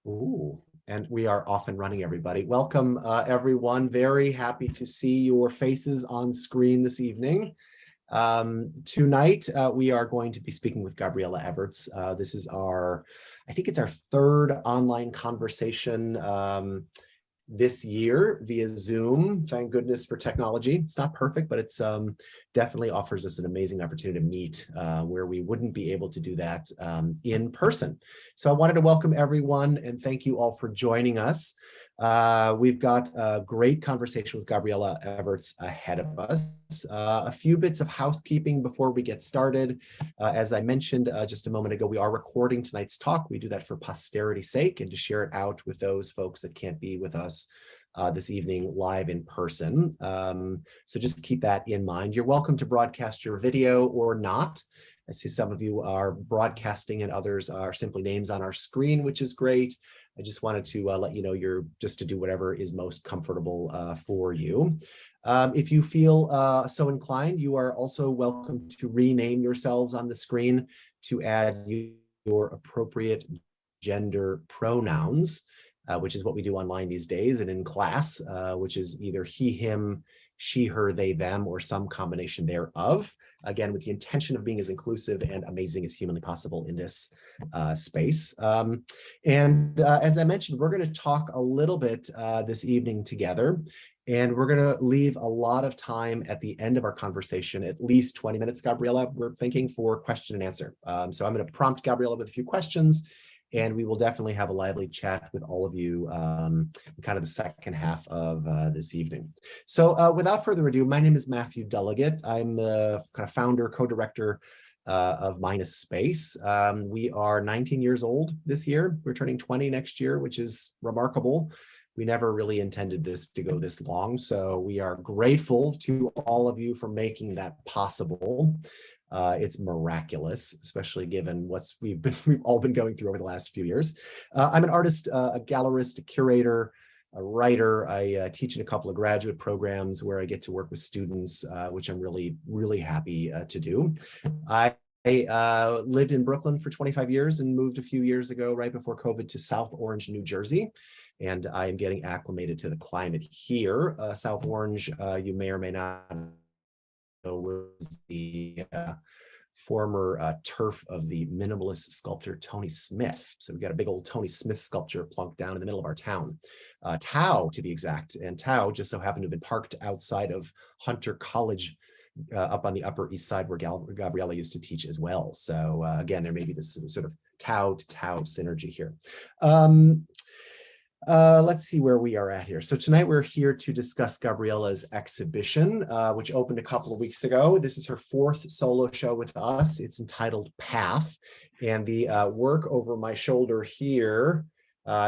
Ooh, and we are off and running, everybody. Welcome, everyone. Very happy to see your faces on screen this evening. Tonight, we are going to be speaking with Gabriele Evertz. This is I think it's our third online conversation this year via Zoom. Thank goodness for technology. It's not perfect, but it's definitely offers us an amazing opportunity to meet where we wouldn't be able to do that in person. So I wanted to welcome everyone and thank you all for joining us. We've got a great conversation with Gabriele Evertz ahead of us. A few bits of housekeeping before we get started. As I mentioned just a moment ago, we are recording tonight's talk. We do that for posterity's sake and to share it out with those folks that can't be with us this evening live in person. So just keep that in mind. You're welcome to broadcast your video or not. I see some of you are broadcasting and others are simply names on our screen, which is great. I just wanted to let you know you're just to do whatever is most comfortable for you. If you feel so inclined, you are also welcome to rename yourselves on the screen to add your appropriate gender pronouns, which is what we do online these days and in class, which is either he, him, she, her, they, them, or some combination thereof. Again, with the intention of being as inclusive and amazing as humanly possible in this space. As I mentioned, we're going to talk a little bit this evening together, and we're going to leave a lot of time at the end of our conversation, at least 20 minutes, Gabriele, we're thinking, for question and answer. So I'm going to prompt Gabriele with a few questions, and we will definitely have a lively chat with all of you in kind of the second half of this evening. So without further ado, my name is Matthew Delegate. I'm the kind of founder, co-director of Minus Space. We are 19 years old this year. We're turning 20 next year, which is remarkable. We never really intended this to go this long, so we are grateful to all of you for making that possible. It's miraculous, especially given we've all been going through over the last few years. I'm an artist, a gallerist, a curator, a writer. I teach in a couple of graduate programs where I get to work with students, which I'm really, really happy to do. I lived in Brooklyn for 25 years and moved a few years ago, right before COVID, to South Orange, New Jersey. And I am getting acclimated to the climate here. South Orange, you may or may not know, was the former turf of the minimalist sculptor Tony Smith. So we've got a big old Tony Smith sculpture plunked down in the middle of our town. Tau, to be exact. And Tau just so happened to have been parked outside of Hunter College up on the Upper East Side where Gabriele used to teach as well. So again, there may be this sort of Tau to Tau synergy here. Let's see where we are at here. So tonight we're here to discuss Gabriele's exhibition, which opened a couple of weeks ago. This is her fourth solo show with us. It's entitled Path. And the work over my shoulder here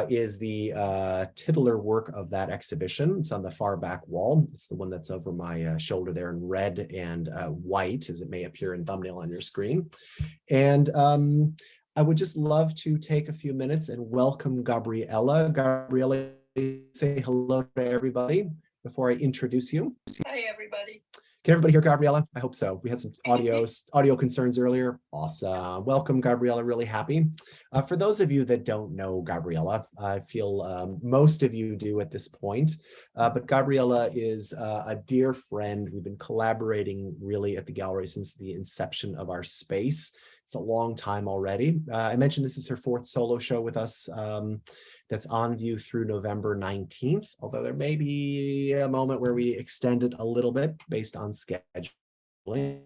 is the titular work of that exhibition. It's on the far back wall. It's the one that's over my shoulder there in red and white, as it may appear in thumbnail on your screen. And I would just love to take a few minutes and welcome Gabriele. Gabriele, say hello to everybody before I introduce you. Hi, everybody. Can everybody hear Gabriele? I hope so. We had some audio concerns earlier. Awesome. Welcome, Gabriele. Really happy. For those of you that don't know Gabriele, I feel most of you do at this point, but Gabriele is a dear friend. We've been collaborating really at the gallery since the inception of our space. It's a long time already. I mentioned this is her fourth solo show with us. That's on view through November 19th, although there may be a moment where we extend it a little bit based on scheduling.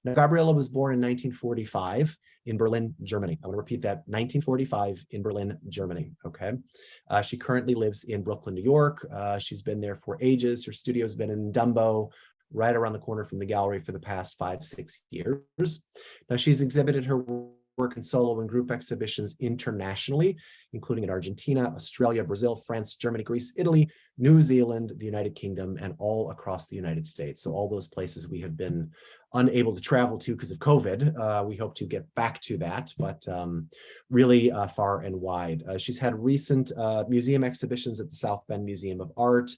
Now, Gabriele was born in 1945 in Berlin, Germany. I want to repeat that, 1945 in Berlin, Germany, okay? She currently lives in Brooklyn, New York. She's been there for ages. Her studio's been in Dumbo, right around the corner from the gallery for the past 5-6 years. Now, she's exhibited her work in solo and group exhibitions internationally, including in Argentina, Australia, Brazil, France, Germany, Greece, Italy, New Zealand, the United Kingdom, and all across the United States. So all those places we have been unable to travel to because of COVID. We hope to get back to that, but really far and wide. She's had recent museum exhibitions at the South Bend Museum of Art,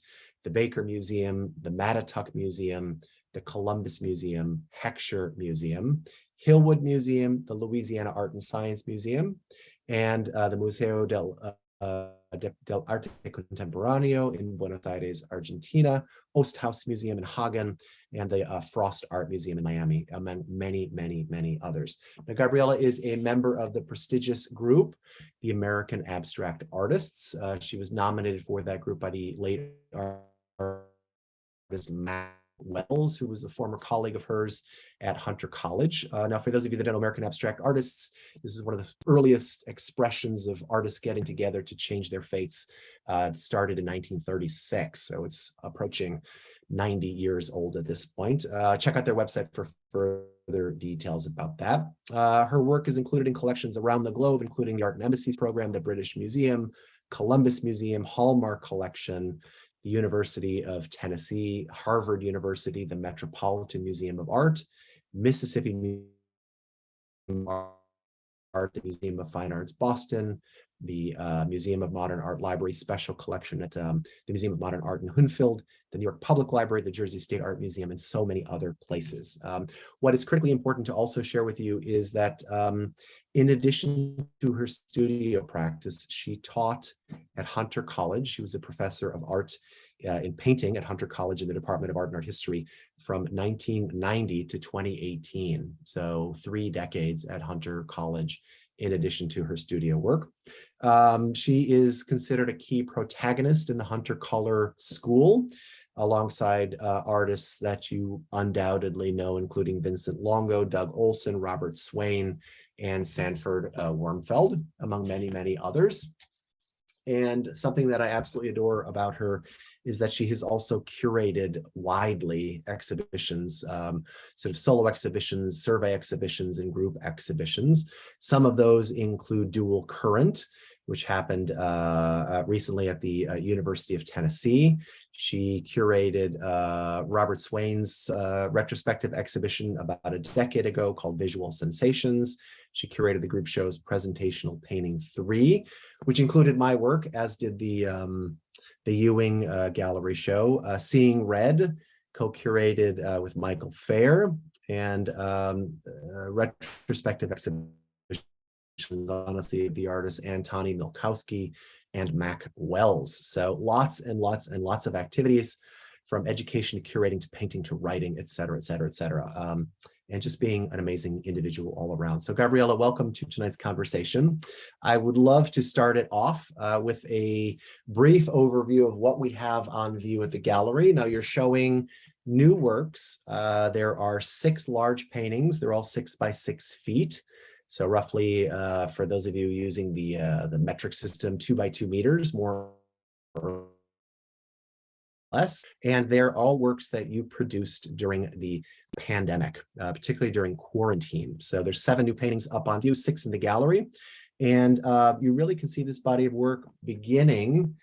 the Baker Museum, the Mattatuck Museum, the Columbus Museum, Heckscher Museum, Hillwood Museum, the Louisiana Art and Science Museum, and the Museo del Arte Contemporáneo in Buenos Aires, Argentina, Osthaus Museum in Hagen, and the Frost Art Museum in Miami, among many, many, many others. Now, Gabriele is a member of the prestigious group, the American Abstract Artists. She was nominated for that group by the late artist Matt Wells, who was a former colleague of hers at Hunter College. Now, for those of you that don't know American Abstract Artists, this is one of the earliest expressions of artists getting together to change their fates. It started in 1936, so it's approaching 90 years old at this point. Check out their website for further details about that. Her work is included in collections around the globe, including the Art and Embassies Program, the British Museum, Columbus Museum, Hallmark Collection, the University of Tennessee, Harvard University, the Metropolitan Museum of Art, Mississippi Museum of Art, the Museum of Fine Arts, Boston, the Museum of Modern Art Library Special Collection at the Museum of Modern Art in Hunfield, the New York Public Library, the Jersey State Art Museum, and so many other places. What is critically important to also share with you is that in addition to her studio practice, she taught at Hunter College. She was a professor of art in painting at Hunter College in the Department of Art and Art History from 1990 to 2018. So 3 decades at Hunter College in addition to her studio work. She is considered a key protagonist in the Hunter Color School, alongside artists that you undoubtedly know, including Vincent Longo, Doug Olson, Robert Swain, and Sanford Wormfeld, among many, many others. And something that I absolutely adore about her is that she has also curated widely exhibitions, sort of solo exhibitions, survey exhibitions, and group exhibitions. Some of those include Dual Current, which happened recently at the University of Tennessee. She curated Robert Swain's retrospective exhibition about a decade ago called Visual Sensations. She curated the group show's Presentational Painting 3, which included my work, as did the Ewing Gallery show. Seeing Red, co-curated with Michael Fair, and retrospective exhibition, honestly, the artists Antoni Milkowski and Mac Wells. So lots and lots and lots of activities, from education to curating to painting to writing, et cetera, et cetera, et cetera. And just being an amazing individual all around. So Gabriele, welcome to tonight's conversation. I would love to start it off with a brief overview of what we have on view at the gallery. Now, you're showing new works. There are 6 large paintings. They're all 6 by 6 feet. So roughly, for those of you using the metric system, 2 by 2 meters, more or less. And they're all works that you produced during the pandemic, particularly during quarantine. So there's 7 new paintings up on view, 6 in the gallery. And you really can see this body of work beginning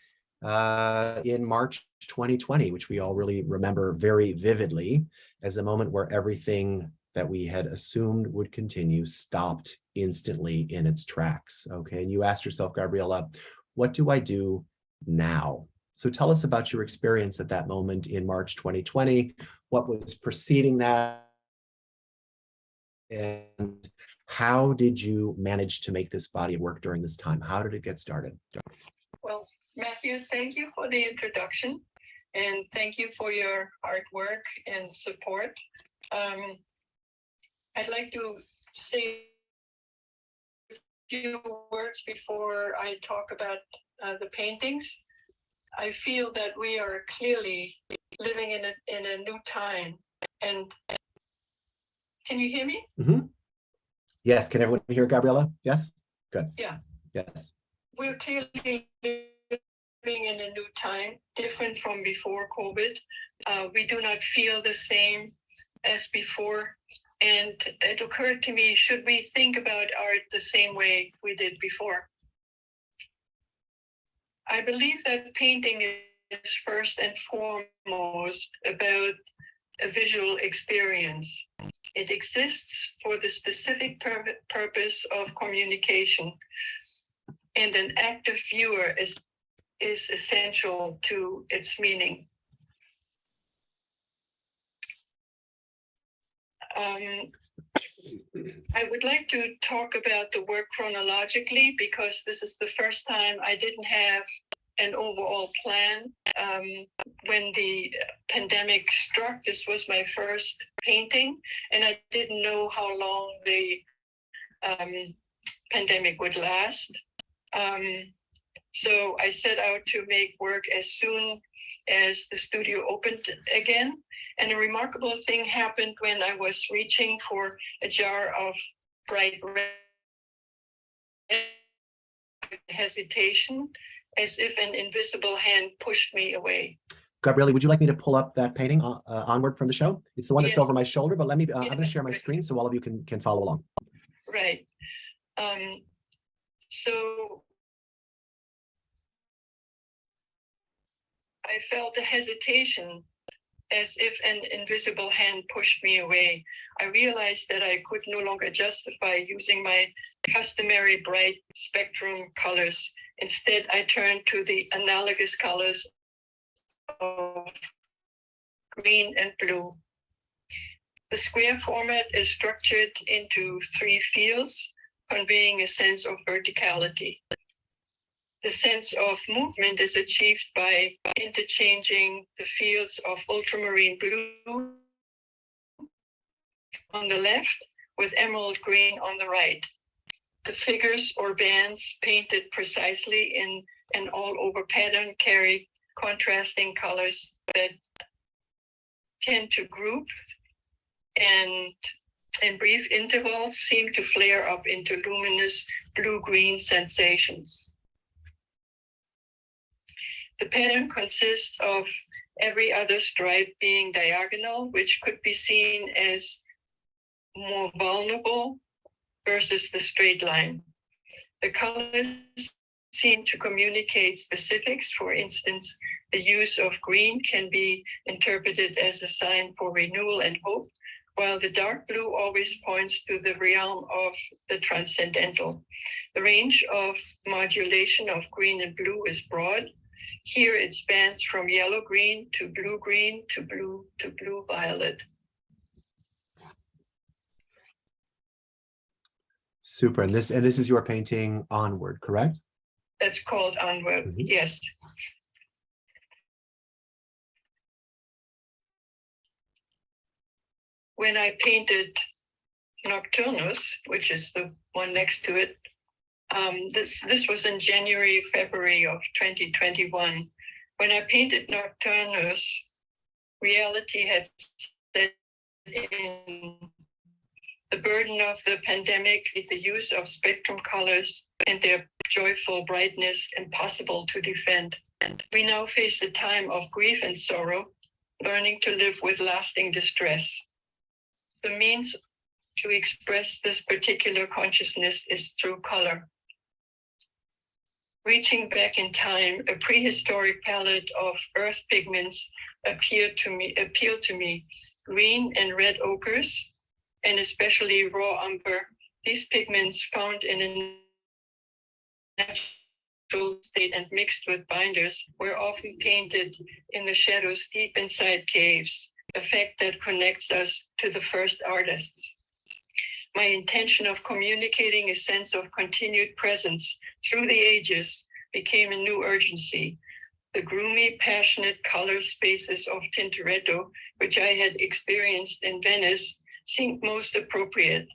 in March 2020, which we all really remember very vividly as a moment where everything that we had assumed would continue stopped instantly in its tracks. Okay, and you asked yourself, Gabriele, what do I do now? So tell us about your experience at that moment in March 2020. What was preceding that? And how did you manage to make this body of work during this time? How did it get started? Well, Matthew, thank you for the introduction, and thank you for your artwork and support. I'd like to say a few words before I talk about the paintings. I feel that we are clearly living in a new time. And can you hear me? Mm-hmm. Yes. Can everyone hear Gabriele? Yes. Good. Yeah. Yes. We're clearly living in a new time, different from before COVID. We do not feel the same as before. And it occurred to me, should we think about art the same way we did before? I believe that painting is first and foremost about a visual experience. It exists for the specific purpose of communication, and an active viewer is essential to its meaning. I would like to talk about the work chronologically because this is the first time I didn't have an overall plan. When the pandemic struck, this was my first painting, and I didn't know how long the pandemic would last. So I set out to make work as soon as the studio opened again. And a remarkable thing happened when I was reaching for a jar of bright red. Hesitation, as if an invisible hand pushed me away. Gabriele, would you like me to pull up that painting onward from the show? It's the one that's Yes. over my shoulder, but let me, I'm Yes, going to share my right. screen so all of you can follow along. Right. So I felt a hesitation as if an invisible hand pushed me away. I realized that I could no longer justify using my customary bright spectrum colors. Instead, I turned to the analogous colors of green and blue. The square format is structured into 3 fields, conveying a sense of verticality. The sense of movement is achieved by interchanging the fields of ultramarine blue on the left with emerald green on the right. The figures or bands painted precisely in an all-over pattern carry contrasting colors that tend to group and in brief intervals seem to flare up into luminous blue-green sensations. The pattern consists of every other stripe being diagonal, which could be seen as more vulnerable versus the straight line. The colors seem to communicate specifics. For instance, the use of green can be interpreted as a sign for renewal and hope, while the dark blue always points to the realm of the transcendental. The range of modulation of green and blue is broad. Here it spans from yellow-green to blue-green to blue-violet. Super. And this is your painting Onward, correct? That's called Onward, yes. When I painted Nocturnus, which is the one next to it, this was in January, February of 2021. When I painted Nocturnus, reality had set in. The burden of the pandemic, the use of spectrum colors and their joyful brightness impossible to defend. We now face a time of grief and sorrow, learning to live with lasting distress. The means to express this particular consciousness is through color. Reaching back in time, a prehistoric palette of earth pigments appealed to me, green and red ochres, and especially raw umber. These pigments found in a natural state and mixed with binders were often painted in the shadows deep inside caves, a fact that connects us to the first artists. My intention of communicating a sense of continued presence through the ages became a new urgency. The gloomy, passionate color spaces of Tintoretto, which I had experienced in Venice, seemed most appropriate.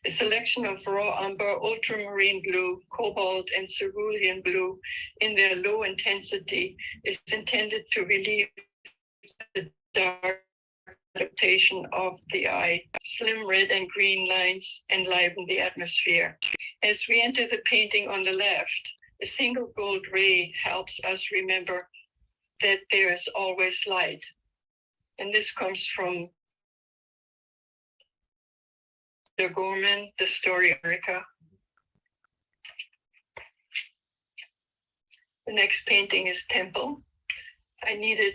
A selection of raw umber, ultramarine blue, cobalt, and cerulean blue in their low intensity is intended to relieve the dark adaptation of the eye. Slim red and green lines enliven the atmosphere. As we enter the painting on the left, a single gold ray helps us remember that there is always light. And this comes from the Gorman, The Story of America. The next painting is Temple. I needed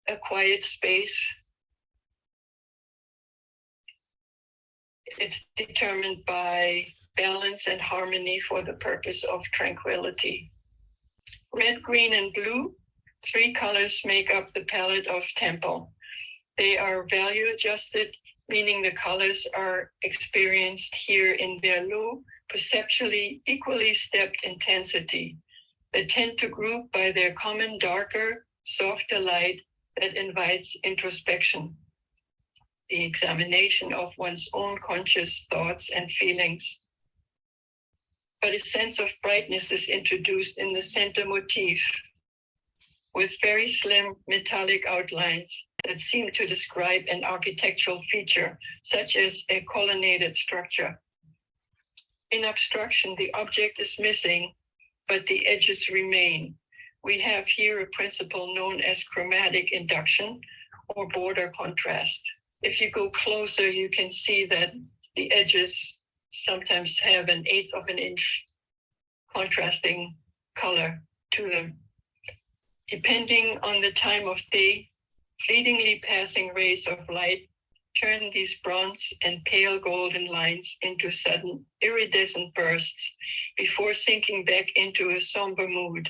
a quiet space. It's determined by balance and harmony for the purpose of tranquility. Red, green, and blue, 3 colors make up the palette of Temple. They are value adjusted meaning the colors are experienced here in their low, perceptually equally stepped intensity. They tend to group by their common darker, softer light that invites introspection, the examination of one's own conscious thoughts and feelings. But a sense of brightness is introduced in the center motif with very slim metallic outlines that seem to describe an architectural feature, such as a colonnaded structure. In abstraction, the object is missing, but the edges remain. We have here a principle known as chromatic induction or border contrast. If you go closer, you can see that the edges sometimes have 1/8 of an inch contrasting color to them. Depending on the time of day, fleetingly passing rays of light turn these bronze and pale golden lines into sudden iridescent bursts before sinking back into a somber mood.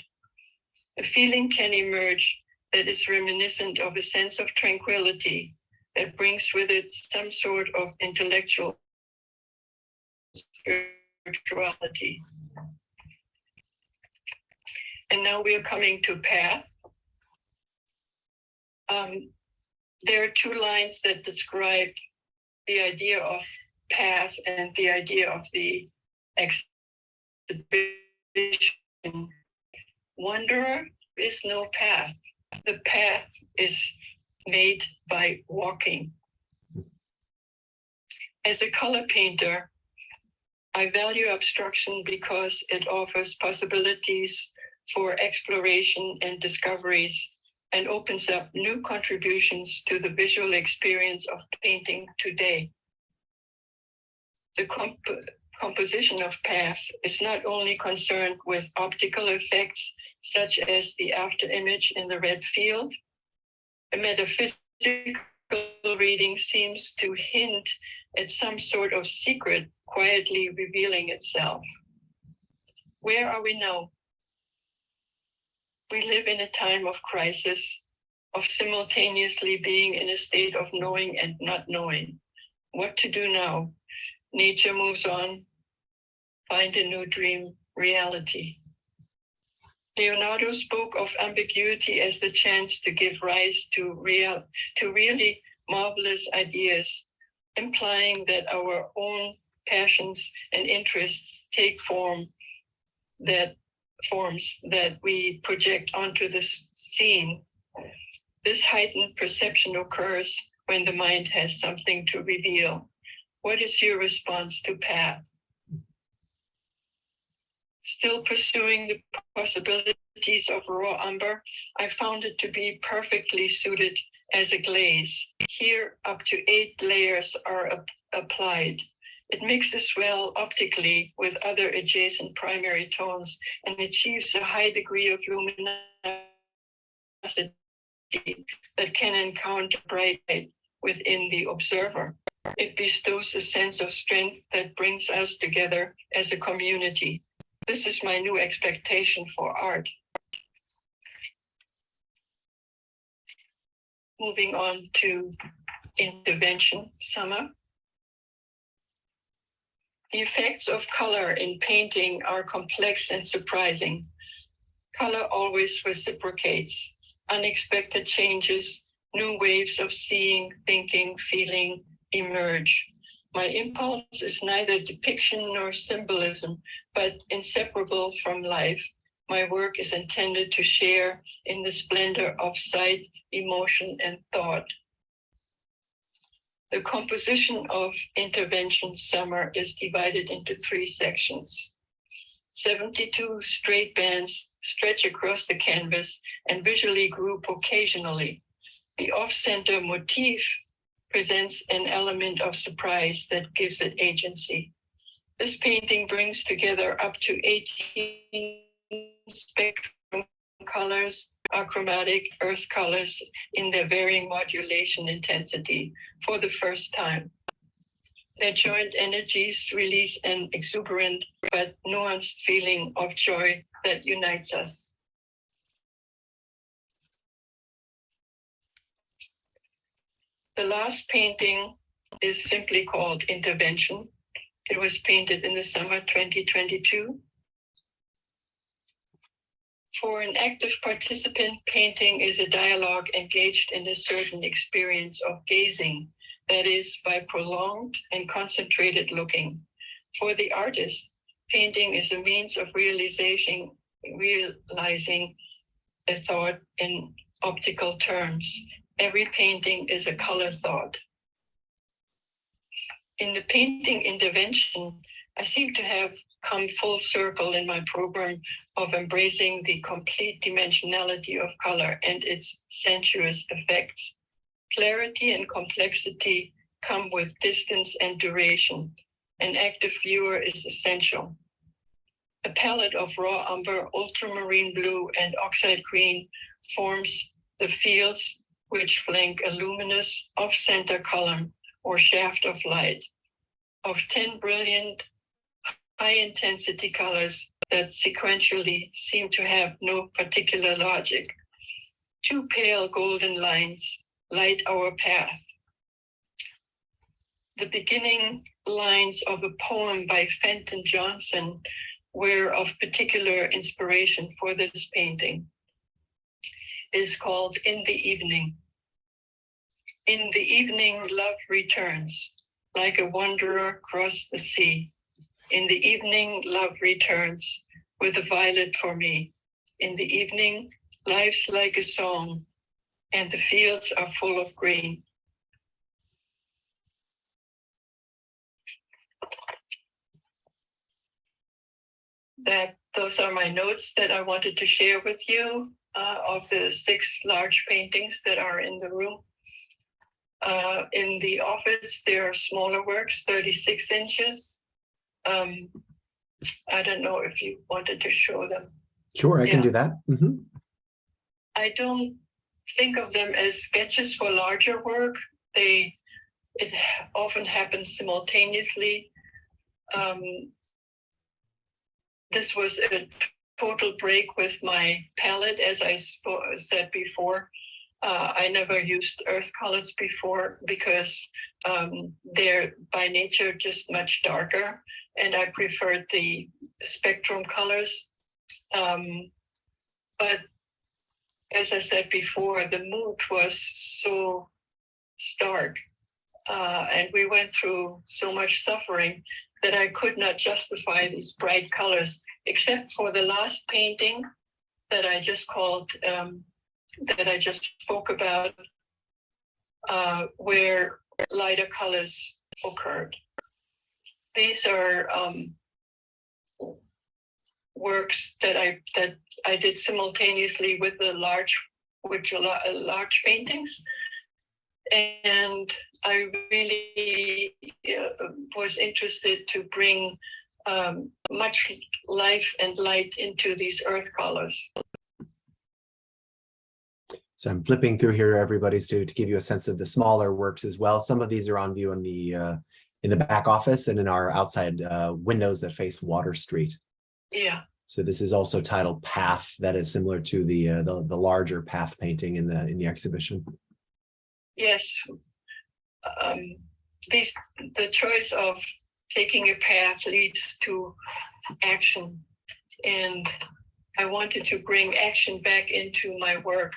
A feeling can emerge that is reminiscent of a sense of tranquility that brings with it some sort of intellectual spirituality. And now we are coming to path. There are 2 lines that describe the idea of path and the idea of the exhibition. Wanderer is no path. The path is made by walking. As a color painter, I value abstraction because it offers possibilities for exploration and discoveries and opens up new contributions to the visual experience of painting today. The composition of path is not only concerned with optical effects, such as the afterimage in the red field. A metaphysical reading seems to hint at some sort of secret quietly revealing itself. Where are we now? We live in a time of crisis, of simultaneously being in a state of knowing and not knowing. What to do now? Nature moves on. Find a new dream reality. Leonardo spoke of ambiguity as the chance to give rise to really marvelous ideas, implying that our own passions and interests take forms that we project onto the scene. This heightened perception occurs when the mind has something to reveal. What is your response to path? Still pursuing the possibilities of raw umber, I found it to be perfectly suited as a glaze. Here, up to 8 layers are applied. It mixes well optically with other adjacent primary tones and achieves a high degree of luminosity that can encounter bright light within the observer. It bestows a sense of strength that brings us together as a community. This is my new expectation for art. Moving on to intervention, summer. The effects of color in painting are complex and surprising. Color always reciprocates. Unexpected changes, new waves of seeing, thinking, feeling emerge. My impulse is neither depiction nor symbolism, but inseparable from life. My work is intended to share in the splendor of sight, emotion, and thought. The composition of Intervention Summer is divided into 3 sections. 72 straight bands stretch across the canvas and visually group occasionally. The off-center motif presents an element of surprise that gives it agency. This painting brings together up to 18 spectrum colors, chromatic earth colors in their varying modulation intensity for the first time. Their joint energies release an exuberant but nuanced feeling of joy that unites us. The last painting is simply called Intervention. It was painted in the summer 2022. For an active participant, painting is a dialogue engaged in a certain experience of gazing, that is, by prolonged and concentrated looking. For the artist, painting is a means of realizing a thought in optical terms. Every painting is a color thought. In the painting intervention, I seem to have come full circle in my program of embracing the complete dimensionality of color and its sensuous effects. Clarity and complexity come with distance and duration. An active viewer is essential. A palette of raw umber, ultramarine blue, and oxide green forms the fields which flank a luminous off-center column or shaft of light of 10 brilliant, high-intensity colors that sequentially seem to have no particular logic. Two pale golden lines light our path. The beginning lines of a poem by Fenton Johnson were of particular inspiration for this painting. It is called In the Evening. In the evening, love returns, like a wanderer across the sea. In the evening, love returns, with a violet for me. In the evening, life's like a song, and the fields are full of green. Those are my notes that I wanted to share with you of the 6 large paintings that are in the room. In the office, there are smaller works, 36 inches. I don't know if you wanted to show them. Sure, I can do that. Mm-hmm. I don't think of them as sketches for larger work. It often happens simultaneously. This was a total break with my palette, as I said before. I never used earth colors before because they're by nature just much darker, and I preferred the spectrum colors. But as I said before, the mood was so stark, and we went through so much suffering that I could not justify these bright colors, except for the last painting that I just called, that I just spoke about, where lighter colors occurred. These are works that I did simultaneously with the large paintings, and I really was interested to bring much life and light into these earth colors. So I'm flipping through here, everybody, to give you a sense of the smaller works as well. Some of these are on view in the back office and in our outside windows that face Water Street. Yeah. So this is also titled Path, that is similar to the larger Path painting in the exhibition. Yes. The choice of taking a path leads to action, and I wanted to bring action back into my work.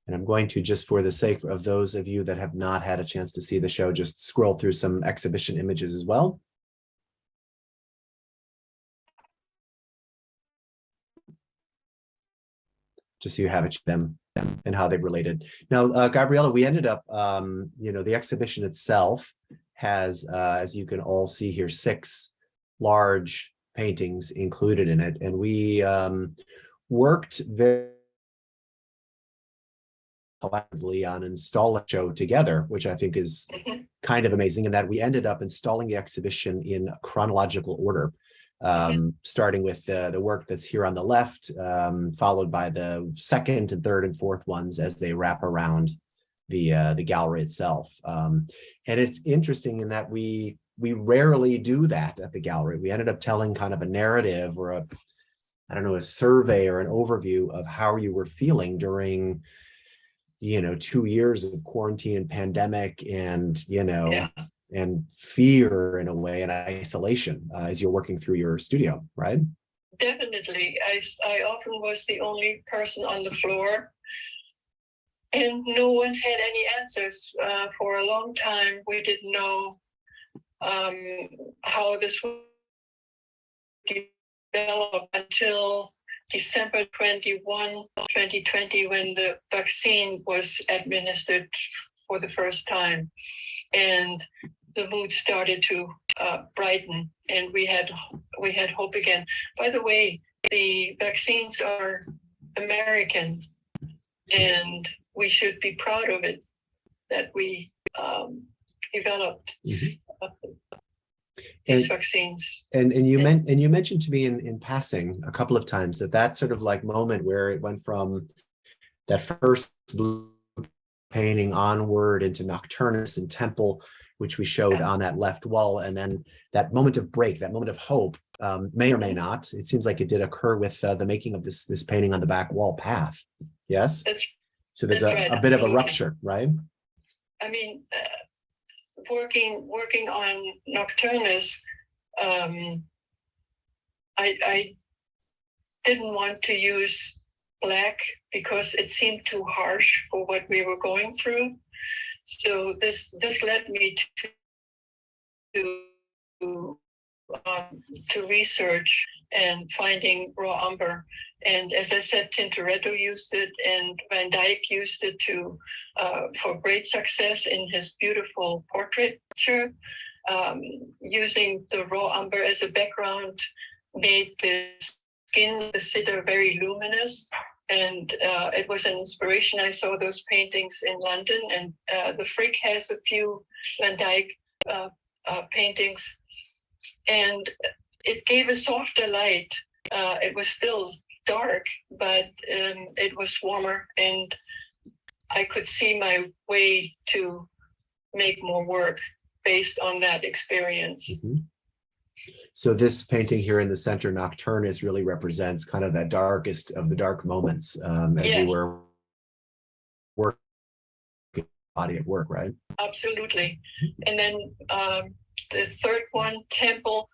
And I'm going to, just for the sake of those of you that have not had a chance to see the show, just scroll through some exhibition images as well. Just so you have it, them and how they related. Now, Gabriele, we ended up, the exhibition itself has, as you can all see here, 6 large paintings included in it. And we worked very collectively on installing a show together, which I think is kind of amazing, in that we ended up installing the exhibition in chronological order. Starting with the work that's here on the left, followed by the second and third and fourth ones as they wrap around the gallery itself. And it's interesting in that we rarely do that at the gallery. We ended up telling kind of a narrative or a survey or an overview of how you were feeling during 2 years of quarantine and pandemic and, Yeah, and fear in a way and isolation as you're working through your studio, right? definitely. I often was the only person on the floor, and no one had any answers. For a long time, we didn't know how this would develop until December 21, 2020, when the vaccine was administered for the first time. And the mood started to brighten, and we had hope again. By the way, the vaccines are American, and we should be proud of it that we developed these vaccines. And you mentioned to me in passing a couple of times that sort of like moment where it went from that first blue painting onward into Nocturnus and Temple, which we showed on that left wall, and then that moment of break, that moment of hope, may or may not. It seems like it did occur with the making of this painting on the back wall, Path. Yes. So there's a bit of a rupture, right? I mean, working on Nocturnus, I didn't want to use black because it seemed too harsh for what we were going through. So this led me to research and finding raw umber. And as I said, Tintoretto used it, and Van Dyck used it for great success in his beautiful portraiture. Using the raw umber as a background made the skin of the sitter very luminous. And it was an inspiration. I saw those paintings in London, and the Frick has a few Van Dyck paintings. And it gave a softer light. It was still dark, but it was warmer, and I could see my way to make more work based on that experience. Mm-hmm. So this painting here in the center, Nocturnus, really represents kind of that darkest of the dark moments as you were working body at work, right? Absolutely. And then the third one, Temple,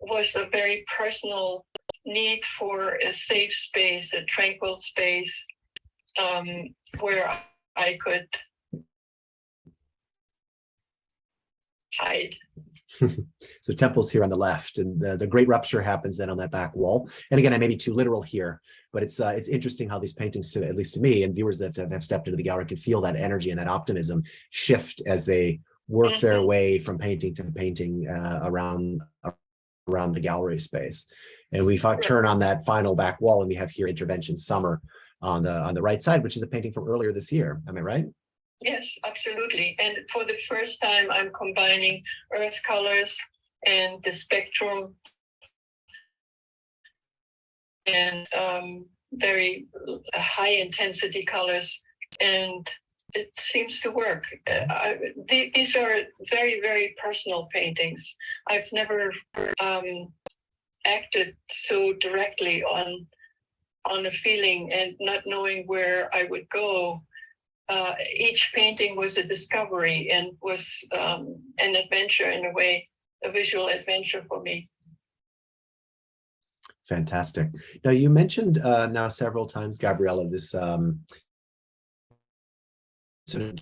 was a very personal need for a safe space, a tranquil space where I could hide. So Temple's here on the left, and the great rupture happens then on that back wall. And again, I may be too literal here, but it's interesting how these paintings, at least to me, and viewers that have stepped into the gallery can feel that energy and that optimism shift as they work their way from painting to painting around the gallery space. And we turn on that final back wall, and we have here Intervention Summer on the right side, which is a painting from earlier this year. Am I right? Yes, absolutely. And for the first time, I'm combining earth colors and the spectrum and very high intensity colors. And it seems to work. These are very, very personal paintings. I've never acted so directly on a feeling and not knowing where I would go. Each painting was a discovery and was an adventure in a way, a visual adventure for me. Fantastic. Now, you mentioned now several times, Gabriele, this sort of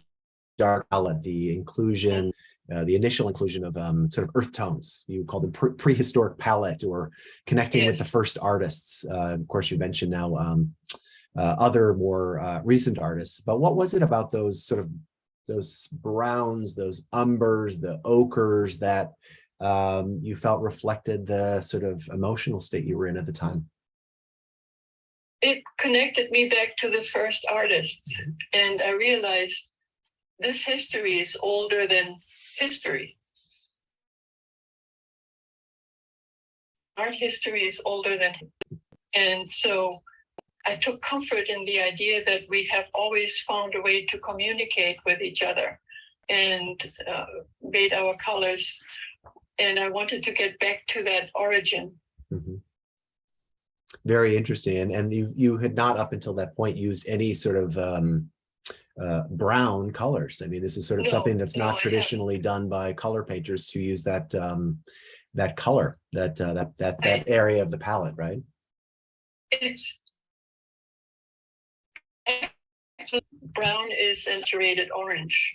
dark palette, the inclusion, the initial inclusion of sort of earth tones. You call them prehistoric palette, or connecting with the first artists. Of course, you mentioned now other more recent artists, but what was it about those browns, those umbers, the ochres that you felt reflected the sort of emotional state you were in at the time? It connected me back to the first artists, and I realized this history is older than history. Art history is older than, and so I took comfort in the idea that we have always found a way to communicate with each other and made our colors. And I wanted to get back to that origin. Mm-hmm. Very interesting. And you had not up until that point used any sort of brown colors. I mean, this is sort of No, something that's no, not I haven't. traditionally done by color painters, to use that that color, that area of the palette, right? It's brown is saturated orange.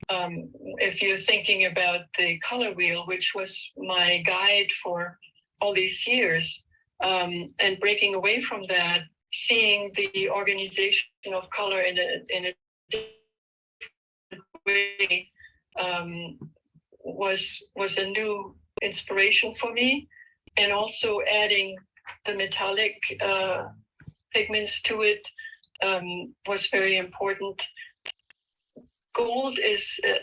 If you're thinking about the color wheel, which was my guide for all these years, and breaking away from that, seeing the organization of color in a different way, was a new inspiration for me, and also adding the metallic pigments to it was very important. Gold is a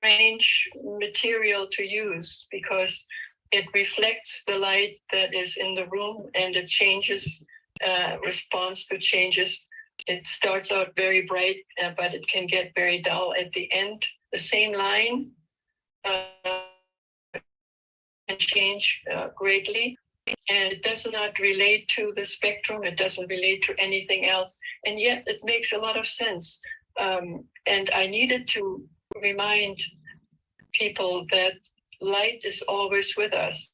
strange material to use because it reflects the light that is in the room, and it changes, responds to changes. It starts out very bright, but it can get very dull at the end. The same line can change greatly, and it does not relate to the spectrum. It doesn't relate to anything else, and yet it makes a lot of sense. And I needed to remind people that light is always with us.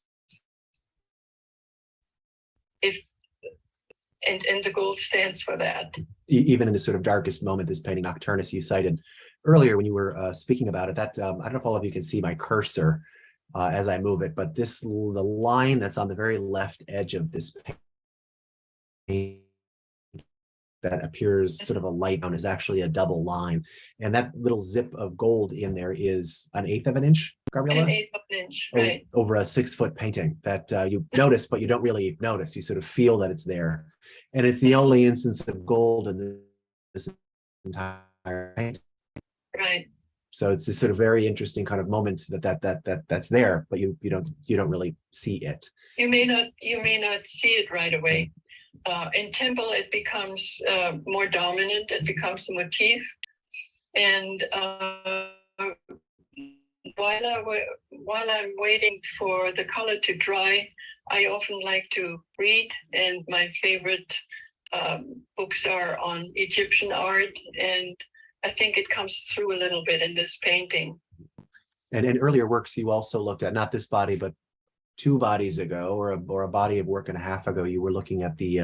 And the gold stands for that. Even in the sort of darkest moment, this painting Nocturnus you cited earlier when you were speaking about it, that I don't know if all of you can see my cursor as I move it, but the line that's on the very left edge of this painting that appears sort of a light on is actually a double line. And that little zip of gold in there is 1/8 of an inch, Gabriele? 1/8 of an inch, right. Over a 6-foot painting that you notice, but you don't really notice. You sort of feel that it's there. And it's the only instance of gold in this entire painting. Right. So it's this sort of very interesting kind of moment that's there, but you don't really see it. You may not see it right away. In Temple, it becomes more dominant. It becomes a motif, and while I'm waiting for the color to dry, I often like to read, and my favorite books are on Egyptian art, and I think it comes through a little bit in this painting. And in earlier works, you also looked at, not this body, but 2 bodies ago, or a body of work and a half ago, you were looking at the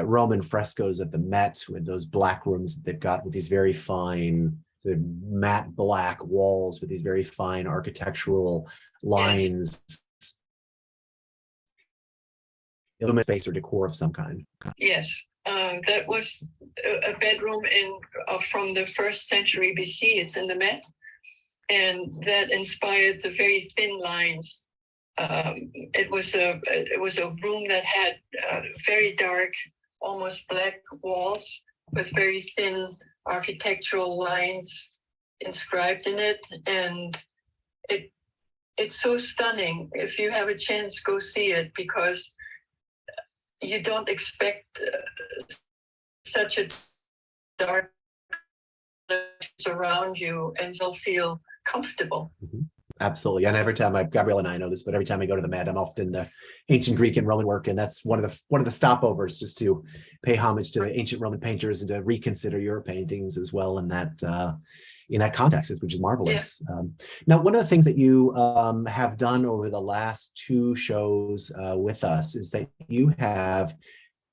Roman frescoes at the Met, with those black rooms that they've got with these very fine, the matte black walls with these very fine architectural lines. Yes. Illuminate space or decor of some kind. Yes, that was a bedroom from the 1st century BC. It's in the Met, and that inspired the very thin lines. It was a room that had very dark, almost black walls with very thin architectural lines inscribed in it, and it's so stunning. If you have a chance, go see it, because you don't expect such a dark around you, and you'll feel comfortable. Mm-hmm. Absolutely. And every time Gabriele and I know this, but every time I go to the Met, I'm often the ancient Greek and Roman work. And that's one of the stopovers, just to pay homage to the ancient Roman painters and to reconsider your paintings as well in that context, which is marvelous. Yeah. Now, one of the things that you have done over the last 2 shows with us is that you have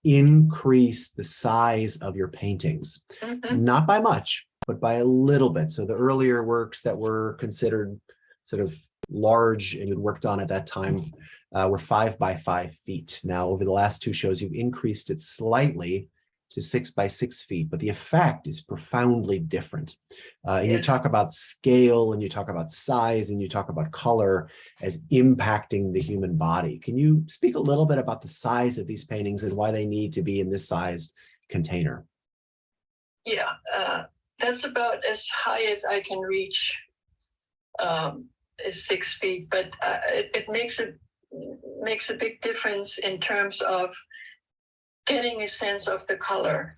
increased the size of your paintings, not by much, but by a little bit. So the earlier works that were considered sort of large and you'd worked on at that time were 5 by 5 feet. Now, over the last 2 shows, you've increased it slightly to 6 by 6 feet, but the effect is profoundly different. And you talk about scale, and you talk about size, and you talk about color as impacting the human body. Can you speak a little bit about the size of these paintings and why they need to be in this sized container? Yeah, that's about as high as I can reach. Is 6 feet, but it makes a big difference in terms of getting a sense of the color.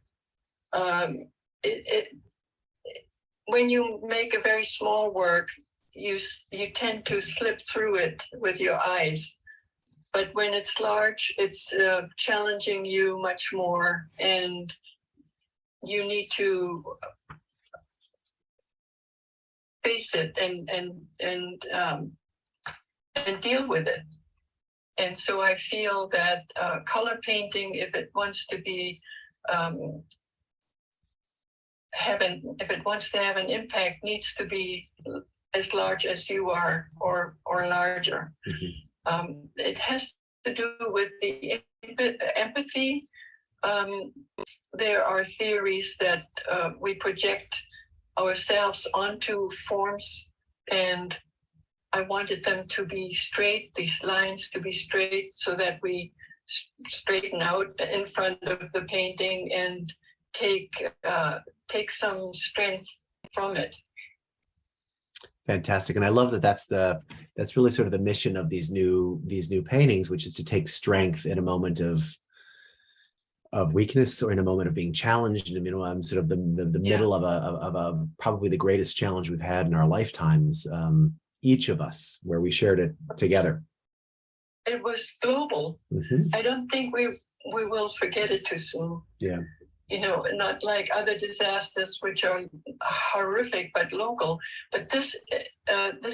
When you make a very small work, you tend to slip through it with your eyes, but when it's large, it's challenging you much more, and you need to face it and deal with it. And so I feel that color painting, if it wants to be if it wants to have an impact, needs to be as large as you are, or larger. It has to do with the empathy. There are theories that we project ourselves onto forms, and I wanted them to be straight, these lines to be straight, so that we straighten out in front of the painting and take some strength from it. Fantastic. And I love that that's really sort of the mission of these new paintings, which is to take strength in a moment of weakness, or in a moment of being challenged, in sort of the middle of a probably the greatest challenge we've had in our lifetimes, each of us, where we shared it together. It was global. I don't think we will forget it too soon. Yeah. Not like other disasters, which are horrific but local. But this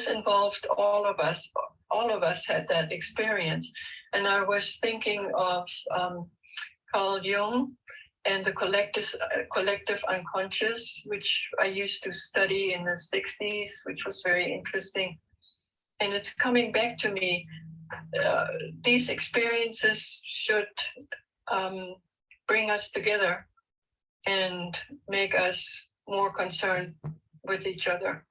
involved all of us. All of us had that experience. And I was thinking of Carl Jung and the collective unconscious, which I used to study in the 60s, which was very interesting. And it's coming back to me. These experiences should bring us together and make us more concerned with each other.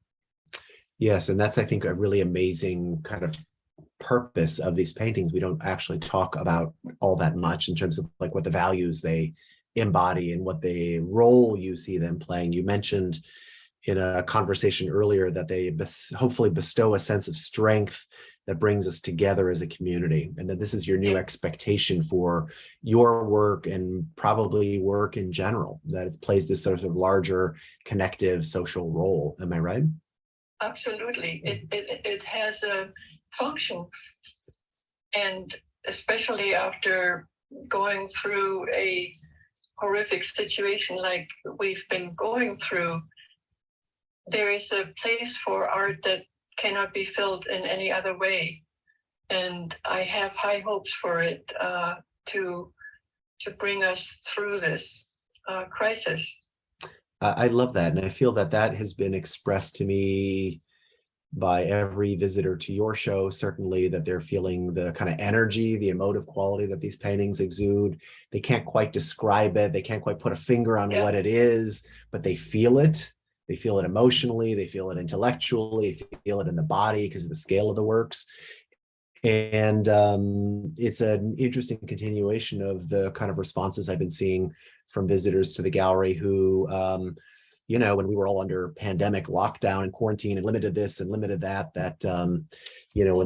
Yes, and that's, I think, a really amazing kind of purpose of these paintings. We don't actually talk about all that much in terms of like what the values they embody and what the role you see them playing. You mentioned in a conversation earlier that they hopefully bestow a sense of strength that brings us together as a community, and that this is your new expectation for your work and probably work in general, that it plays this sort of larger connective social role. Am I right? Absolutely. It has a function, and especially after going through a horrific situation like we've been going through, there is a place for art that cannot be filled in any other way. And I have high hopes for it to bring us through this crisis. I love that. And I feel that that has been expressed to me by every visitor to your show, certainly, that they're feeling the kind of energy, the emotive quality that these paintings exude. They can't quite describe it. They can't quite put a finger on what it is, but they feel it. They feel it emotionally, they feel it intellectually, they feel it in the body because of the scale of the works. And it's an interesting continuation of the kind of responses I've been seeing from visitors to the gallery who, when we were all under pandemic lockdown and quarantine and limited this and limited that, when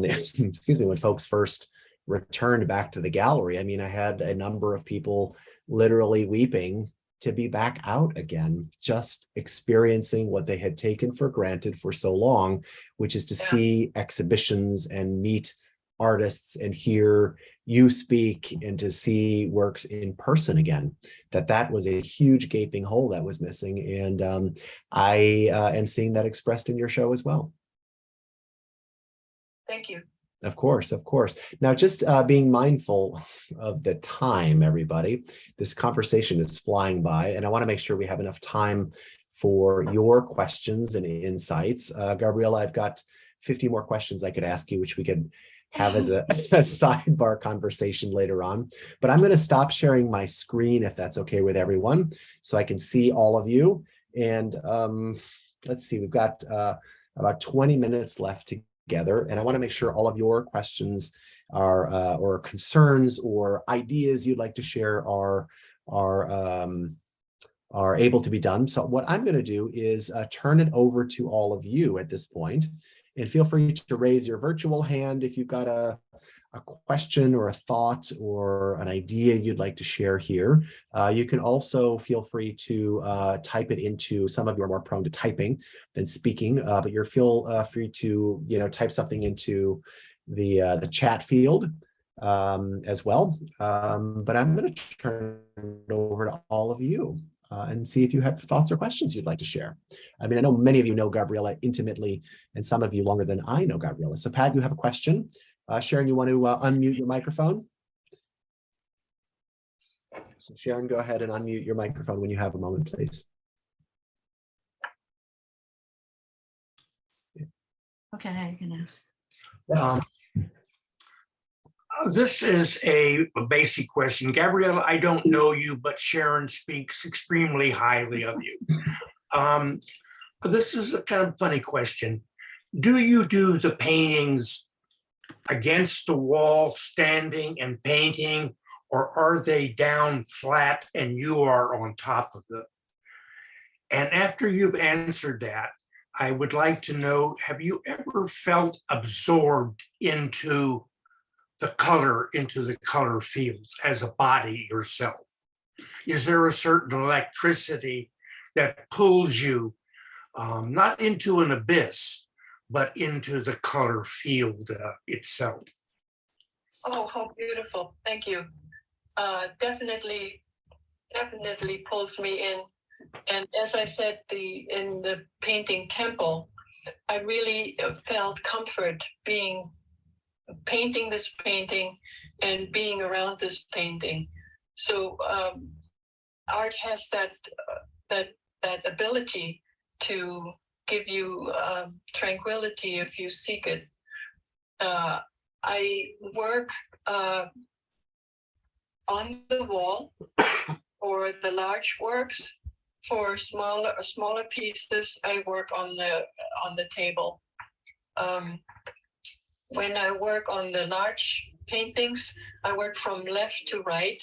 they, when folks first returned back to the gallery, I had a number of people literally weeping to be back out again, just experiencing what they had taken for granted for so long, which is to see exhibitions and meet artists and hear you speak and to see works in person again. That was a huge gaping hole that was missing. And I am seeing that expressed in your show as well. Thank you. Of course, of course. Now, just being mindful of the time, everybody, this conversation is flying by, and I want to make sure we have enough time for your questions and insights. Gabriele, I've got 50 more questions I could ask you, which we could have as a sidebar conversation later on. But I'm going to stop sharing my screen, if that's okay with everyone, so I can see all of you. And let's see, we've got about 20 minutes left together, and I want to make sure all of your questions are or concerns or ideas you'd like to share are able to be done. So what I'm going to do is turn it over to all of you at this point, and feel free to raise your virtual hand if you've got a question or a thought or an idea you'd like to share here. You can also feel free to type it into, some of you are more prone to typing than speaking, but you're free to type something into the chat field as well. But I'm going to turn it over to all of you. and see if you have thoughts or questions you'd like to share. I mean, I know many of you know Gabriele intimately, and some of you longer than I know Gabriele. So Pat, you have a question. Sharon, you want to unmute your microphone? So Sharon, go ahead and unmute your microphone when you have a moment, please. Okay, I can ask. This is a basic question. Gabriele, I don't know you, but Sharon speaks extremely highly of you. This is a kind of funny question. Do you do the paintings against the wall, standing and painting, or are they down flat and you are on top of them? And after you've answered that, I would like to know, have you ever felt absorbed into the color fields as a body yourself? Is there a certain electricity that pulls you not into an abyss, but into the color field itself? Oh, how beautiful. Thank you. Definitely pulls me in. And as I said, in the painting temple, I really felt comfort painting this painting and being around this painting. So art has that ability to give you tranquility if you seek it. I work on the wall for the large works. For smaller pieces, I work on the table. When I work on the large paintings, I work from left to right.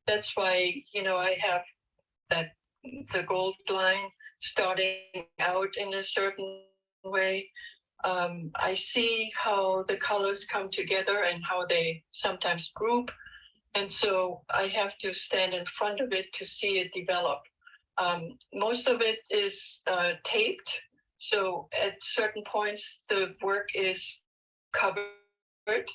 That's why, I have the gold line starting out in a certain way. I see how the colors come together and how they sometimes group. And so I have to stand in front of it to see it develop. Most of it is taped. So at certain points, the work is covered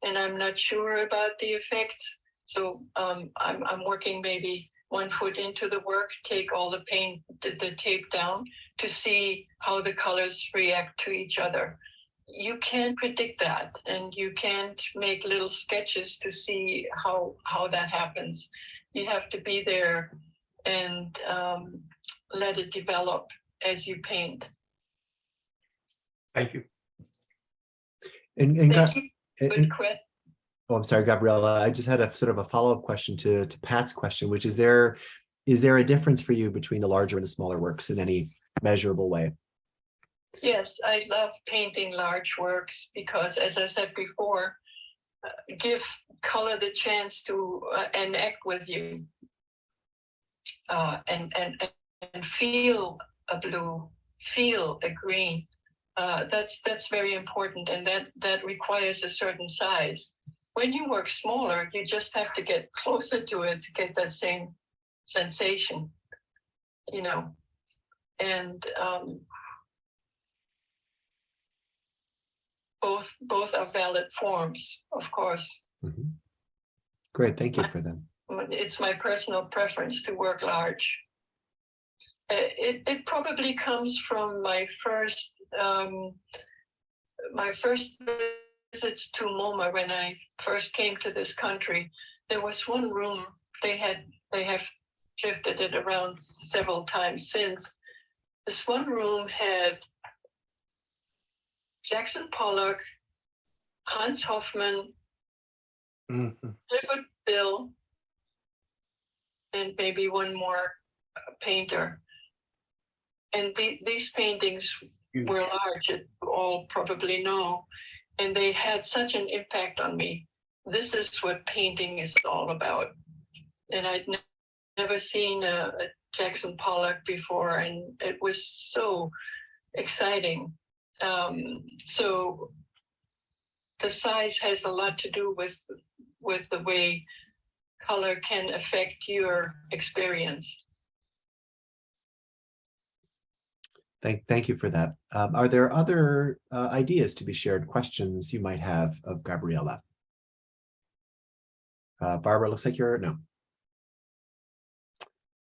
and I'm not sure about the effect. So I'm working maybe 1 foot into the work, take all the tape down to see how the colors react to each other. You can't predict that, and you can't make little sketches to see how that happens. You have to be there and let it develop as you paint. Thank you. Thank you. Good question. Oh, I'm sorry, Gabriele. I just had a sort of a follow-up question to Pat's question, which is there a difference for you between the larger and the smaller works in any measurable way? Yes, I love painting large works because, as I said before, give color the chance to enact with you and feel a blue, feel a green. That's very important, and that requires a certain size. When you work smaller, you just have to get closer to it to get that same sensation, and both are valid forms, of course. Mm-hmm. Great, thank you for that. It's my personal preference to work large. It probably comes from my first visits to MoMA when I first came to this country. There was one room, they have shifted it around several times since. This one room had Jackson Pollock, Hans Hofmann, Clifford Bill, and maybe one more painter. And these paintings were large, as you all probably know, and they had such an impact on me. This is what painting is all about. And I'd never seen a Jackson Pollock before, and it was so exciting. So the size has a lot to do with the way color can affect your experience. Thank you for that. Are there other ideas to be shared, questions you might have of Gabriele? Barbara, looks like you're, no.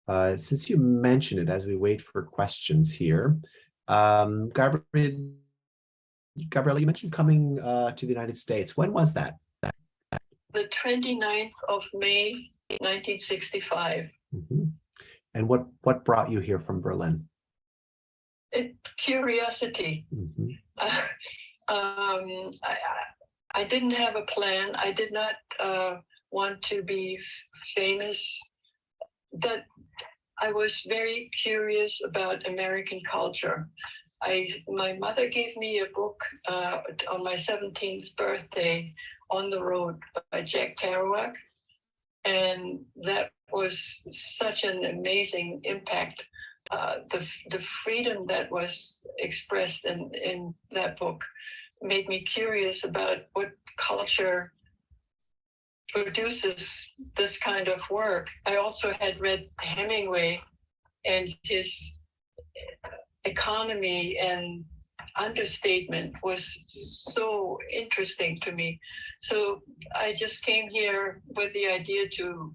Since you mentioned it, as we wait for questions here, Gabriele, you mentioned coming to the United States. When was that? The 29th of May, 1965. Mhm. And what brought you here from Berlin? Curiosity. Mhm. I didn't have a plan. I did not want to be famous. That I was very curious about American culture. My mother gave me a book on my 17th birthday, On the Road by Jack Kerouac, and that was such an amazing impact. The freedom that was expressed in that book made me curious about what culture produces this kind of work. I also had read Hemingway, and his economy and understatement was so interesting to me. So I just came here with the idea to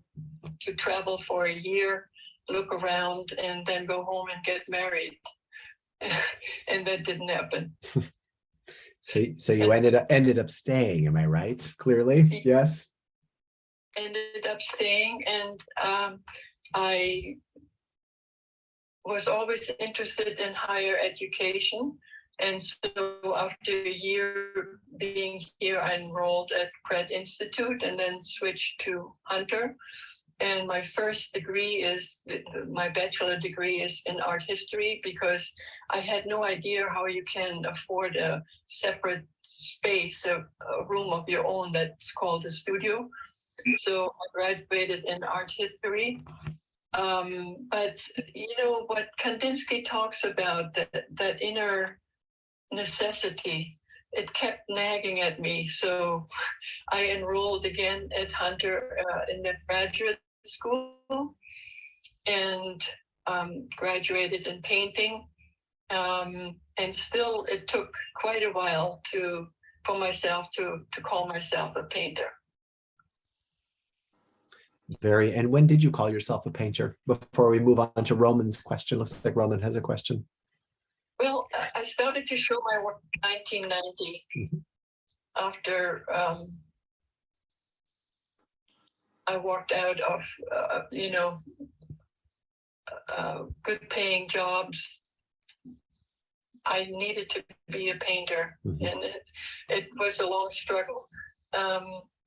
travel for a year, look around, and then go home and get married. And that didn't happen. So you ended up staying, am I right? Clearly, yes. Ended up staying, and I was always interested in higher education. And so after a year being here, I enrolled at Pratt Institute and then switched to Hunter. And my first degree is, my bachelor degree is in art history, because I had no idea how you can afford a separate space, a room of your own that's called a studio. So I graduated in art history. But you know what Kandinsky talks about, that inner necessity, it kept nagging at me. So I enrolled again at Hunter in the graduate school, and graduated in painting. And still, it took quite a while for myself to call myself a painter. And when did you call yourself a painter? Before we move on to Roman's question, looks like Roman has a question. Well, I started to show my work in 1990, after I walked out of, good paying jobs. I needed to be a painter, and it was a long struggle.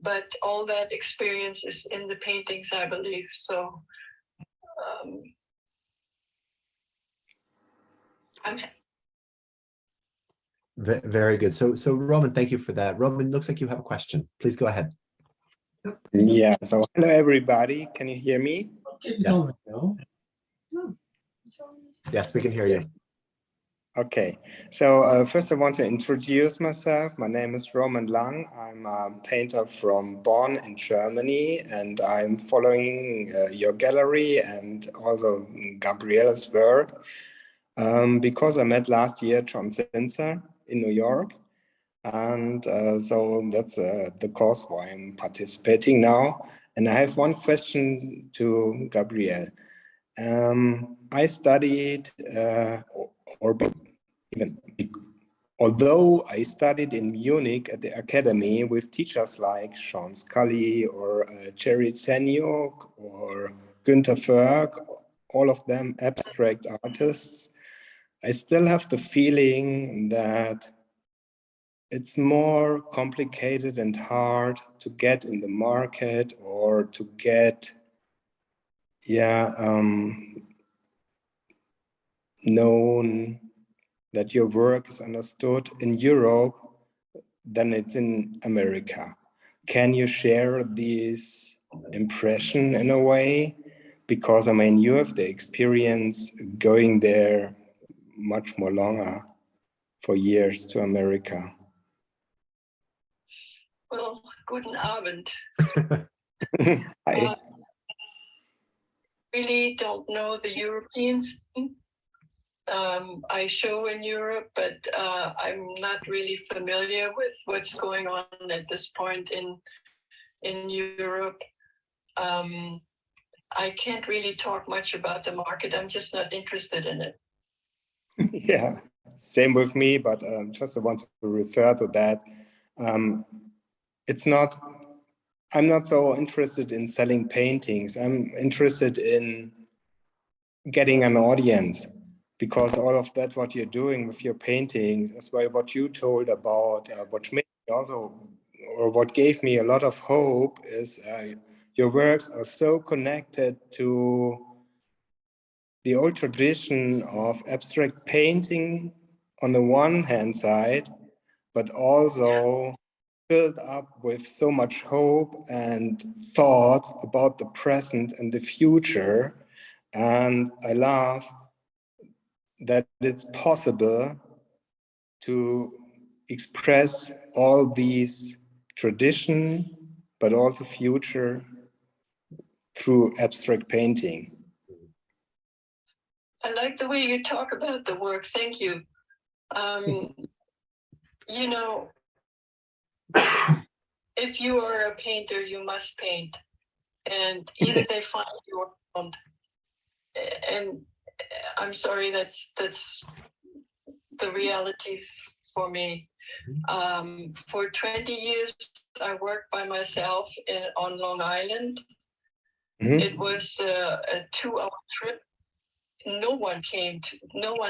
But all that experience is in the paintings, I believe. So I'm very good. So Roman, thank you for that. Roman, looks like you have a question. Please go ahead. Yeah, so hello everybody. Can you hear me? Yes. Yes, we can hear you. Okay, so first I want to introduce myself. My name is Roman Lang. I'm a painter from Bonn in Germany, and I'm following your gallery and also Gabriele's work because I met last year Tom Zinser in New York. And so that's the cause why I'm participating now. And I have one question to Gabriele. I studied, although I studied in Munich at the academy with teachers like Sean Scully or Jerry Zenyuk or Günther Ferg, all of them abstract artists, I still have the feeling that it's more complicated and hard to get in the market or to get, known, that your work is understood in Europe than it's in America. Can you share this impression in a way? Because I mean, you have the experience going there much more longer, for years, to America. Well, guten Abend. Hi. Really don't know the European scene. I show in Europe, but I'm not really familiar with what's going on at this point in Europe. I can't really talk much about the market. I'm just not interested in it. Yeah, same with me, but just I want to refer to that. It's not, I'm not so interested in selling paintings. I'm interested in getting an audience, because all of that, what you're doing with your paintings, as well what you told about, what made me also, or what gave me a lot of hope is your works are so connected to the old tradition of abstract painting on the one hand side, but also filled up with so much hope and thoughts about the present and the future. And I love that it's possible to express all these tradition, but also future through abstract painting. I like the way you talk about the work. Thank you. You know, if you are a painter, you must paint. And either they find you or don't. And I'm sorry, that's the reality for me. For 20 years, I worked by myself on Long Island. Mhm. It was a 2-hour trip. No one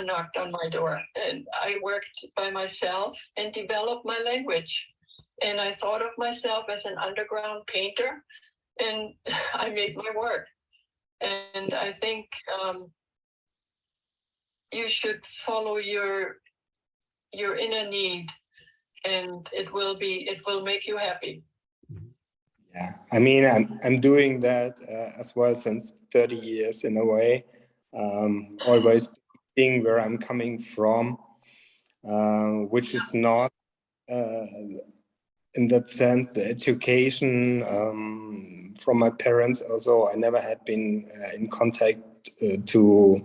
knocked on my door. And I worked by myself and developed my language. And I thought of myself as an underground painter, and I made my work. And I think you should follow your inner need, and it will make you happy. Yeah, I mean, I'm doing that as well since 30 years in a way, always being where I'm coming from, which is not, in that sense, the education from my parents. Also, I never had been in contact to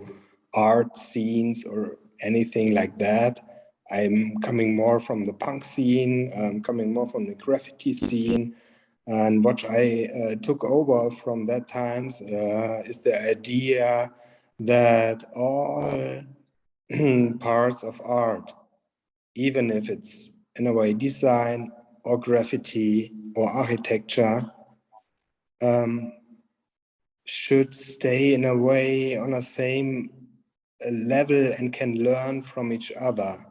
art scenes or anything like that. I'm coming more from the punk scene, coming more from the graffiti scene. And what I took over from that times is the idea that all parts of art, even if it's in a way design or graffiti or architecture, should stay in a way on the same level and can learn from each other.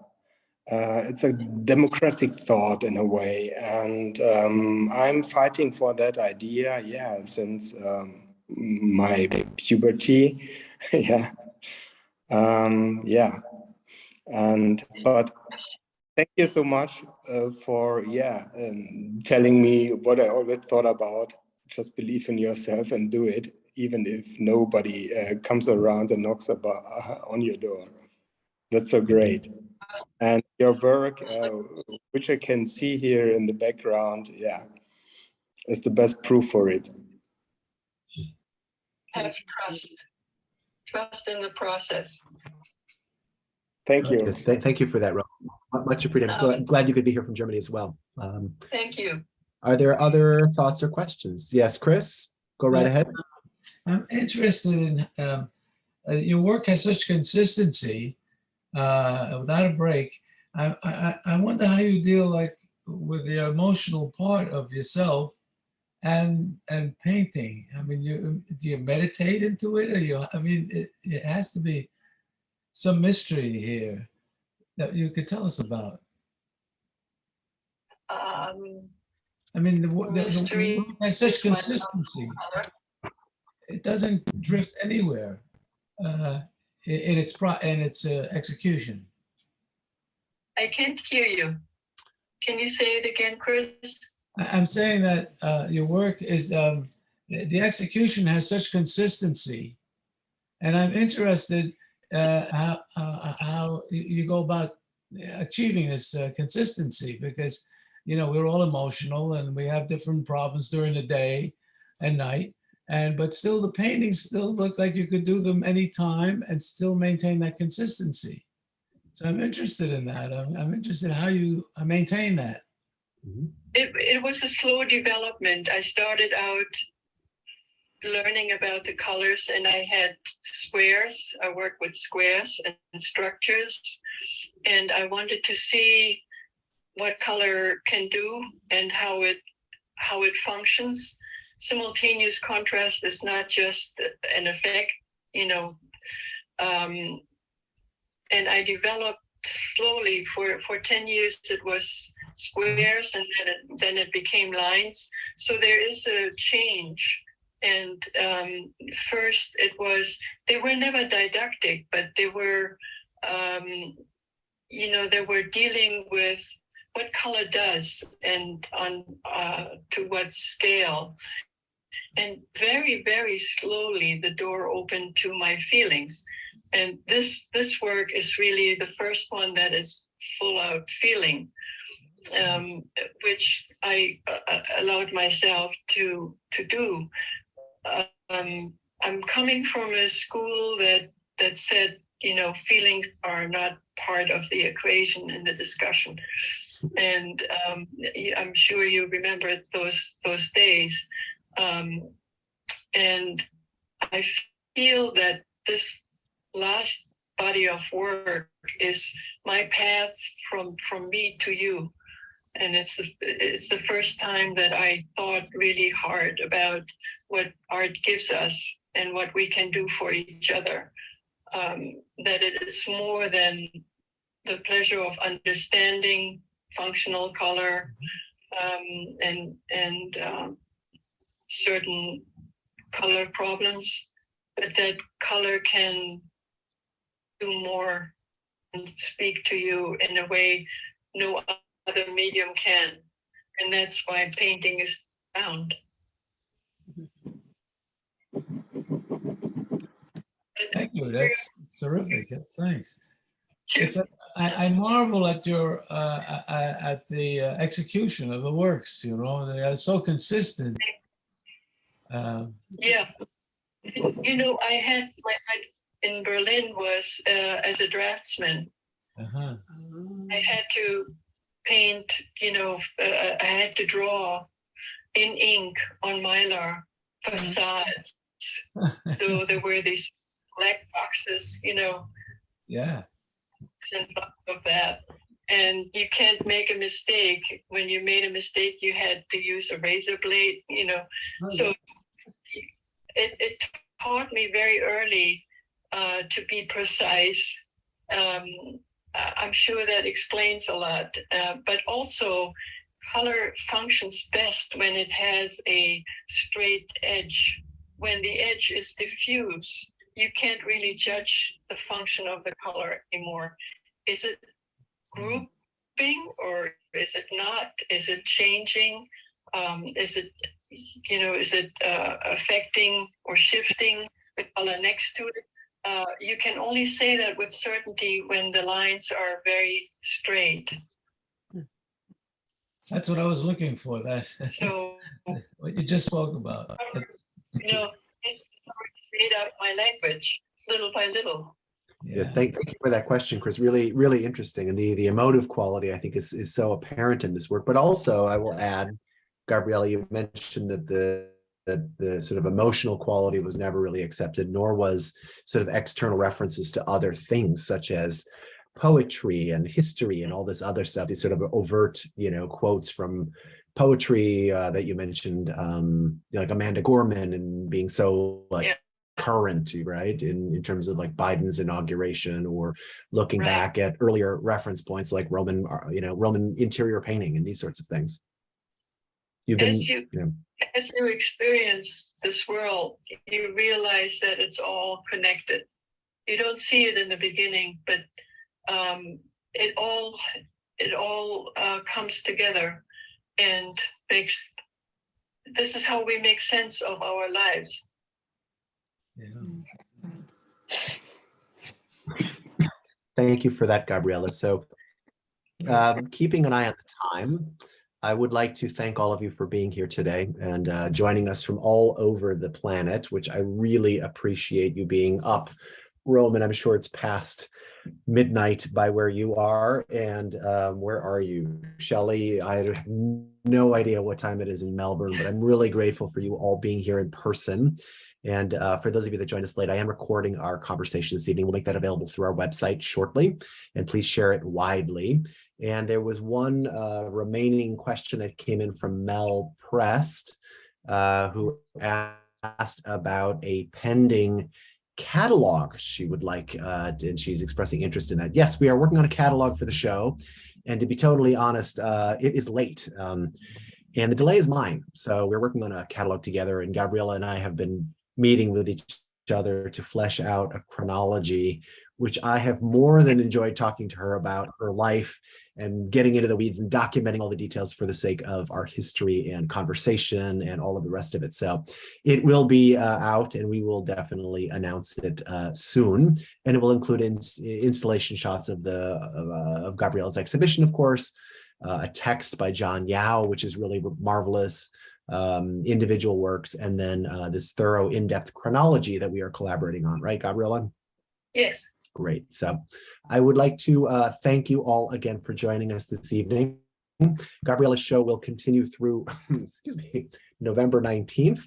It's a democratic thought in a way, and I'm fighting for that idea, yeah, since my puberty. Yeah, yeah, and but thank you so much for telling me what I always thought about. Just believe in yourself and do it, even if nobody comes around and knocks about, on your door. That's so great. And your work, which I can see here in the background, yeah, is the best proof for it. Have trust in the process. Thank you. Thank you for that, Rob. Much appreciated. Glad you could be here from Germany as well. Thank you. Are there other thoughts or questions? Yes, Chris, go right ahead. I'm interested in your work has such consistency without a break. I wonder how you deal like with the emotional part of yourself and painting. I mean, do you meditate into it, or it has to be some mystery here that you could tell us about. I mean, the work has such consistency. It doesn't drift anywhere in its execution. I can't hear you. Can you say it again, Chris? I'm saying that your work is, the execution has such consistency. And I'm interested how you go about achieving this consistency, because, you know, we're all emotional and we have different problems during the day and night. But still the paintings still look like you could do them anytime and still maintain that consistency. So I'm interested in that. I'm interested in how you maintain that. It was a slow development. I started out learning about the colors, and I had squares. I work with squares and structures, and I wanted to see what color can do and how it functions. Simultaneous contrast is not just an effect, you know, and I developed slowly for 10 years. It was squares, and then it became lines. So there is a change. And first they were never didactic, but they were, they were dealing with what color does and on to what scale. And very, very slowly, the door opened to my feelings. And this work is really the first one that is full out feeling, which I allowed myself to do. I'm coming from a school that said, feelings are not part of the equation in the discussion. And I'm sure you remember those days. And I feel that this last body of work is my path from me to you. And it's the first time that I thought really hard about what art gives us and what we can do for each other. That it is more than the pleasure of understanding functional color and certain color problems, but that color can do more and speak to you in a way no other medium can. And that's why painting is found. Thank you. That's terrific. Thanks. I marvel at your at the execution of the works. They are so consistent. Yeah, I had in Berlin was as a draftsman. Uh-huh. I had to paint. I had to draw in ink on mylar facades. So there were these black boxes, Yeah. of that. And you can't make a mistake. When you made a mistake, you had to use a razor blade, So it taught me very early to be precise. I'm sure that explains a lot. But also, color functions best when it has a straight edge. When the edge is diffuse, you can't really judge the function of the color anymore. Is it grouping or is it not? Is it changing? Is it affecting or shifting the color next to it? You can only say that with certainty when the lines are very straight. That's what I was looking for. That So what you just spoke about. it's made up my language little by little. Yeah. Yes, thank you for that question, Chris. Really, really interesting. And the emotive quality, I think, is so apparent in this work. But also, I will add, Gabriele, you mentioned that the sort of emotional quality was never really accepted, nor was sort of external references to other things such as poetry and history and all this other stuff, these sort of overt, quotes from poetry that you mentioned, like Amanda Gorman, and being so current, right, in terms of like Biden's inauguration, or looking back at earlier reference points like Roman interior painting and these sorts of things. As you experience this world, you realize that it's all connected. You don't see it in the beginning, but it all comes together and this is how we make sense of our lives. Yeah. Thank you for that, Gabriele. So keeping an eye on the time, I would like to thank all of you for being here today and joining us from all over the planet, which I really appreciate you being up. Roman, I'm sure it's past midnight by where you are. And where are you, Shelley? I have no idea what time it is in Melbourne, but I'm really grateful for you all being here in person. And for those of you that joined us late, I am recording our conversation this evening. We'll make that available through our website shortly, and please share it widely. And there was one remaining question that came in from Mel Prest, who asked about a pending catalog she would like, and she's expressing interest in that. Yes, we are working on a catalog for the show. And to be totally honest, it is late. And the delay is mine. So we're working on a catalog together, and Gabriele and I have been meeting with each other to flesh out a chronology, which I have more than enjoyed talking to her about her life and getting into the weeds and documenting all the details for the sake of our history and conversation and all of the rest of it. So it will be out, and we will definitely announce it soon. And it will include installation shots of Gabriele's exhibition, of course, a text by John Yao, which is really marvelous, individual works, and then this thorough in-depth chronology that we are collaborating on, right, Gabriele? Yes. Great. So I would like to thank you all again for joining us this evening. Gabriele's show will continue through, excuse me, November 19th.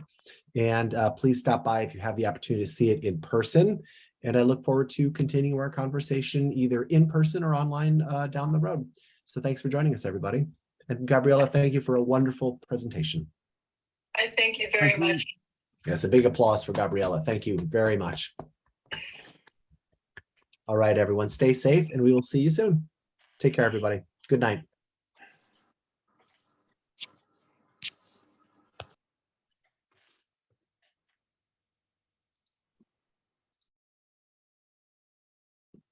And please stop by if you have the opportunity to see it in person. And I look forward to continuing our conversation either in person or online down the road. So thanks for joining us, everybody. And Gabriele, thank you for a wonderful presentation. I thank you very much. Yes, a big applause for Gabriele. Thank you very much. All right, everyone, stay safe, and we will see you soon. Take care, everybody. Good night.